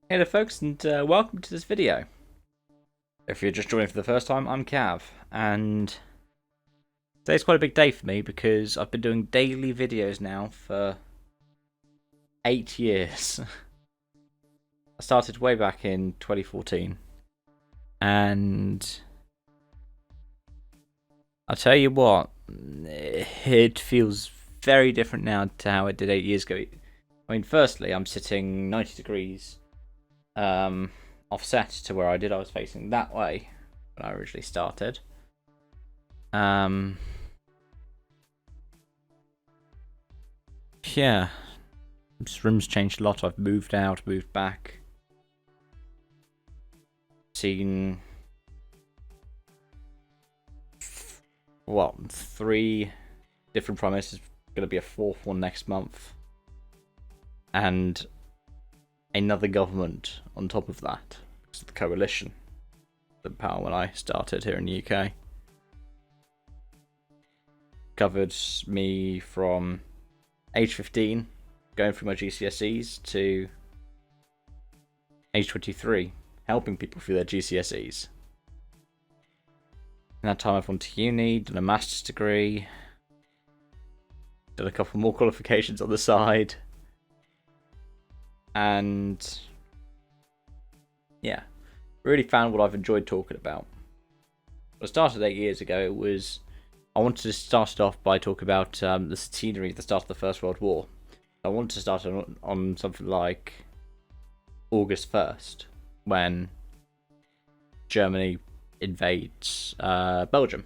Hey there folks, and welcome to this video. If you're just joining for the first time, I'm Cav, and today's quite a big day for me because I've been doing daily videos now for 8 years. I started way back in 2014, and I'll tell you what, it feels very different now to how it did 8 years ago. I mean, firstly, I'm sitting 90 degrees offset to where I was facing that way when I originally started. Yeah, this room's changed a lot. I've moved out, moved back, seen three different prime ministers. Going to be a fourth one next month, and another government on top of that. It's the coalition, the power when I started here in the UK. Covered me from age 15, going through my GCSEs, to age 23, helping people through their GCSEs. In that time I've gone to uni, done a master's degree, done a couple more qualifications on the side, and yeah, really found what I've enjoyed talking about. I started 8 years ago. I wanted to start it off by talking about the centenary at the start of the First World War. I wanted to start on something like August 1st, when Germany invades Belgium.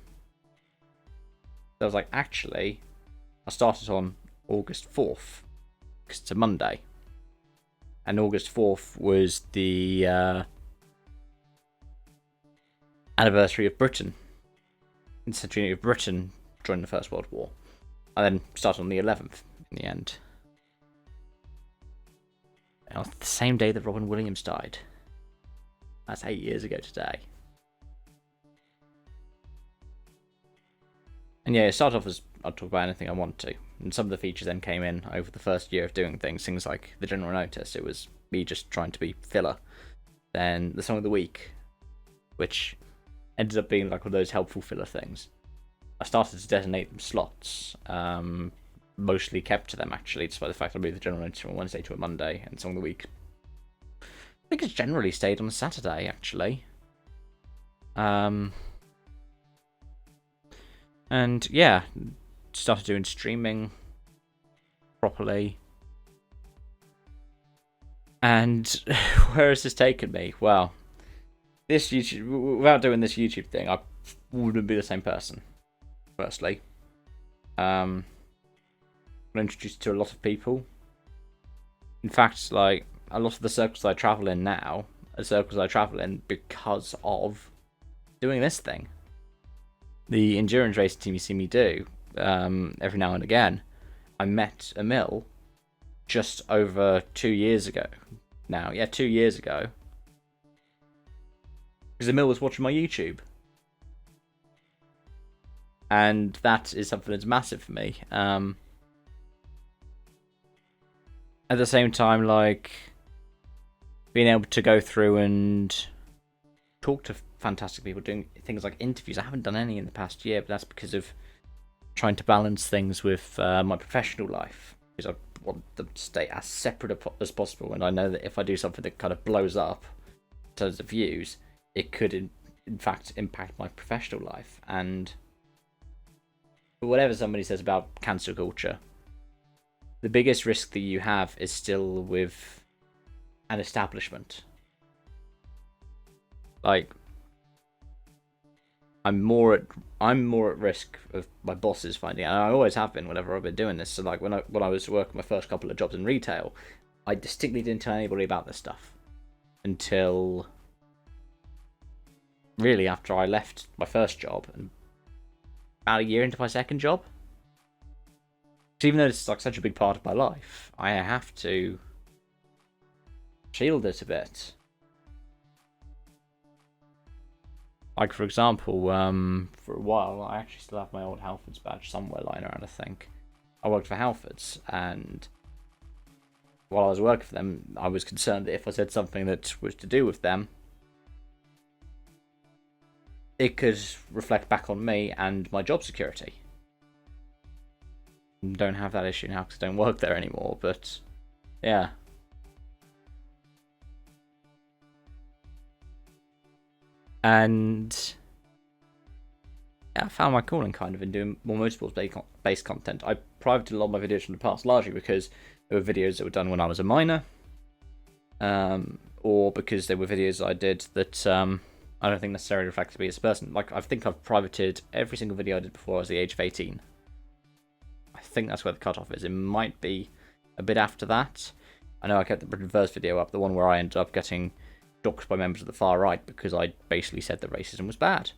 So I was like, actually, I started on August 4th, because it's a Monday. And August 4th was the anniversary of Britain, the centenary of Britain during the First World War. I then started on the 11th in the end. And it was the same day that Robin Williams died. That's 8 years ago today. And yeah, it started off as I'd talk about anything I want to. And some of the features then came in over the first year of doing things like the general notice. It was me just trying to be filler. Then the song of the week, which ended up being like one of those helpful filler things. I started to designate them slots, mostly kept to them actually, despite the fact I moved the general notice from a Wednesday to a Monday, and song of the week I think it's generally stayed on a Saturday actually. And yeah, started doing streaming properly. And where has this taken me? Well, this YouTube, without doing this YouTube thing, I wouldn't be the same person. Firstly, I'm introduced to a lot of people. In fact, like a lot of the circles I travel in now are circles I travel in because of doing this thing. The endurance racing team you see me do every now and again, I met Emil just over 2 years ago. Now, yeah, 2 years ago. Because Emil was watching my YouTube. And that is something that's massive for me. At the same time, like, being able to go through and talk to fantastic people, doing things like interviews. I haven't done any in the past year, but that's because of trying to balance things with my professional life. Because I want them to stay as separate as possible, and I know that if I do something that kind of blows up in terms of views, it could in fact impact my professional life. And whatever somebody says about cancel culture, the biggest risk that you have is still with an establishment. Like, I'm more at risk of my bosses finding out, and I always have been whenever I've been doing this. So like when I was working my first couple of jobs in retail, I distinctly didn't tell anybody about this stuff until really after I left my first job and about a year into my second job. So even though this is like such a big part of my life, I have to shield it a bit. Like, for example, for a while, I actually still have my old Halfords badge somewhere lying around, I think. I worked for Halfords, and while I was working for them, I was concerned that if I said something that was to do with them, it could reflect back on me and my job security. Don't have that issue now because I don't work there anymore, but yeah. And yeah, I found my calling kind of in doing more motorsports-based content. I privated a lot of my videos from the past, largely because they were videos that were done when I was a minor, or because they were videos I did that I don't think necessarily reflected me as a person. Like, I think I've privated every single video I did before I was the age of 18. I think that's where the cutoff is. It might be a bit after that. I know I kept the Britain First video up, the one where I ended up getting doxed by members of the far right because I basically said that racism was bad.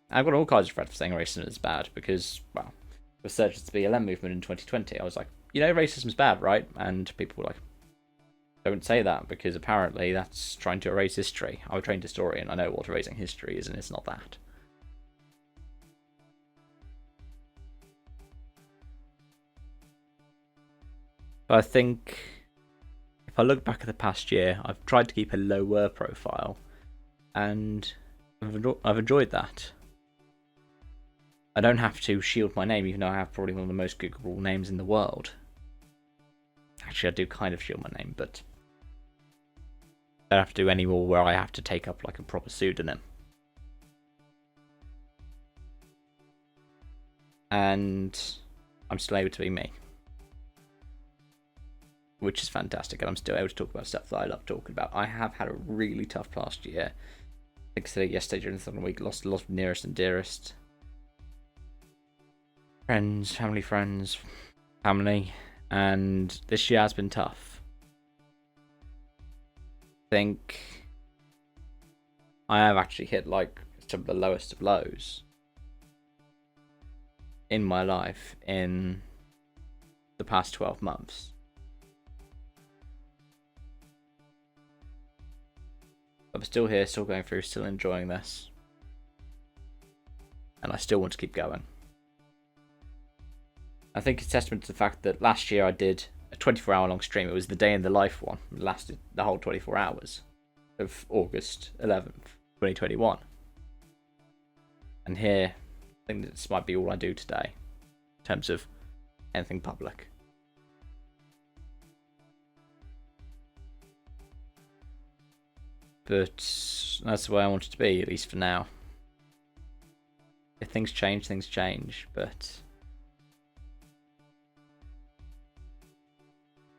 I've got all kinds of threats for saying racism is bad because, well, the surge to the BLM movement in 2020, I was like, you know, racism's bad, right? And people were like, don't say that because apparently that's trying to erase history. I'm a trained historian. I know what erasing history is, and it's not that. But I think if I look back at the past year, I've tried to keep a lower profile, and I've enjoyed that. I don't have to shield my name, even though I have probably one of the most Googleable names in the world. Actually, I do kind of shield my name, but I don't have to do any more where I have to take up like a proper pseudonym. And I'm still able to be me, which is fantastic, and I'm still able to talk about stuff that I love talking about. I have had a really tough past year. I think yesterday during the Southern Week, lost a lot of nearest and dearest. Friends, family, and this year has been tough. I think I have actually hit like some of the lowest of lows in my life in the past 12 months. I'm still here, still going through, still enjoying this. And I still want to keep going. I think it's testament to the fact that last year I did a 24-hour long stream. It was the day in the life one. It lasted the whole 24 hours of August 11th, 2021. And here, I think this might be all I do today in terms of anything public. But that's the way I want it to be, at least for now. If things change, things change, but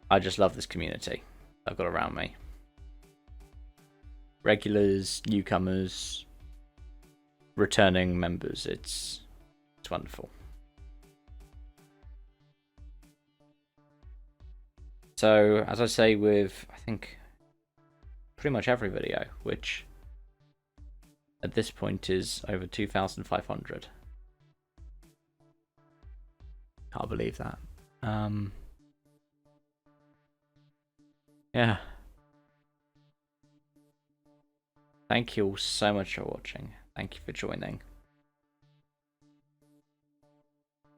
I just love this community I've got around me. Regulars, newcomers, returning members, it's wonderful. So, as I say with, I think, pretty much every video, which at this point is over 2,500. Can't believe that. Yeah. Thank you all so much for watching. Thank you for joining.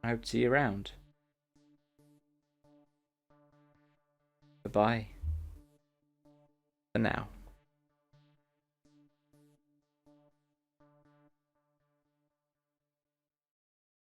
I hope to see you around. Bye-bye. For now.